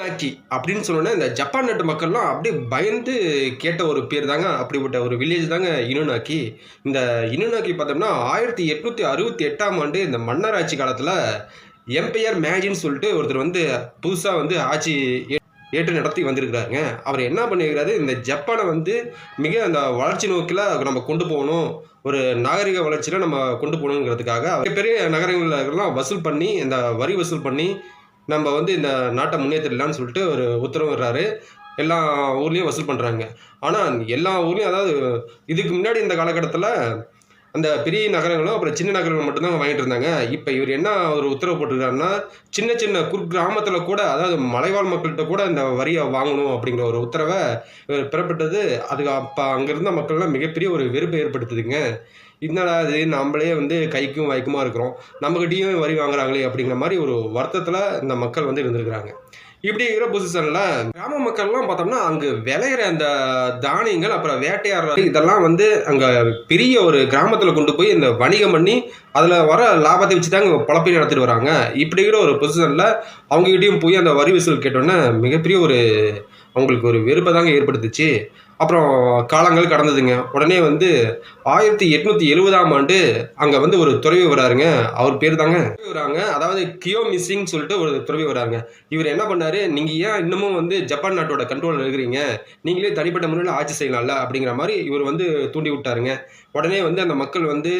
இனுனாக்கி அப்படின்னு சொன்னோன்னே இந்த ஜப்பான் நாட்டு மக்கள்லாம் அப்படியே பயந்து கேட்ட ஒரு பேர் தாங்க, அப்படிப்பட்ட ஒரு வில்லேஜ் தாங்க இனுனாக்கி. இந்த இனுனாக்கி பார்த்தோம்னா 1868ஆம் ஆண்டு இந்த மன்னர் ஆட்சி காலத்தில் எம்பையர் மேஜின்னு சொல்லிட்டு ஒருத்தர் வந்து புதுசாக வந்து ஆட்சி ஏற்று நடத்தி வந்திருக்கிறாருங்க. அவர் என்ன பண்ணியிருக்கிறாரு, இந்த ஜப்பானை வந்து மிக அந்த வளர்ச்சி நோக்கில் நம்ம கொண்டு போகணும், ஒரு நாகரிக வளர்ச்சியில் நம்ம கொண்டு போகணுங்கிறதுக்காக பெரிய நகரங்கள்லாம் வசூல் பண்ணி, இந்த வரி வசூல் பண்ணி நம்ம வந்து இந்த நாட்டை முன்னேற்றிடலான்னு சொல்லிட்டு ஒரு உத்தரவு வர்றாரு. எல்லா ஊர்லேயும் வசூல் பண்ணுறாங்க. ஆனால் எல்லா ஊர்லேயும், அதாவது இதுக்கு முன்னாடி இந்த காலகட்டத்தில் அந்த பெரிய நகரங்களும் அப்புறம் சின்ன நகரங்கள் மட்டும்தான் வாங்கிட்டு இருந்தாங்க. இப்போ இவர் என்ன ஒரு உத்தரவு போட்டிருக்காருன்னா, சின்ன சின்ன குக்கிராமத்தில் கூட, அதாவது மலைவாழ் மக்கள்கிட்ட கூட இந்த வரியை வாங்கணும் அப்படிங்கிற ஒரு உத்தரவை இவர் பிறப்பிட்டது. அதுக்கு அப்போ அங்கே இருந்த மக்கள்லாம் மிகப்பெரிய ஒரு வெறுப்பை ஏற்படுத்துதுங்க. என்னடா இது, நம்மளே வந்து கைக்கும் வாய்க்குமா இருக்கிறோம், நம்மகிட்டயும் வரி வாங்குறாங்களே அப்படிங்கிற மாதிரி ஒரு வருத்தத்தில் இந்த மக்கள் வந்து இருந்திருக்கிறாங்க. இப்படி இருக்கிற பொசிஷனில் கிராம மக்கள்லாம் பார்த்தோம்னா அங்கே விளையிற அந்த தானியங்கள் அப்புறம் வேட்டையாடுற இதெல்லாம் வந்து அங்கே பெரிய ஒரு கிராமத்தில் கொண்டு போய் இந்த வணிகம் பண்ணி அதில் வர லாபத்தை வச்சு தாங்க பொழப்பை நடத்திட்டு வராங்க. இப்படி இருக்கிற ஒரு பொசிஷனில் அவங்ககிட்டையும் போய் அந்த வரி வசூல் கேட்டோன்னே மிகப்பெரிய ஒரு அவங்களுக்கு ஒரு வெறுப்பை தாங்க ஏற்படுத்துச்சு. அப்புறம் காலங்கள் கடந்ததுங்க. உடனே வந்து 1870ஆம் ஆண்டு அங்கே வந்து ஒரு துறவி வராருங்க. அவர் பேர் தாங்க வராங்க, அதாவது கியோமிசின்னு சொல்லிட்டு ஒரு துறவி வராருங்க. இவர் என்ன பண்ணாரு, நீங்கள் ஏன் இன்னமும் வந்து ஜப்பான் நாட்டோட கண்ட்ரோலில் இருக்கிறீங்க, நீங்களே தனிப்பட்ட முறையில் ஆட்சி செய்யலாம்ல அப்படிங்கிற மாதிரி இவர் வந்து தூண்டி விட்டாருங்க. உடனே வந்து அந்த மக்கள் வந்து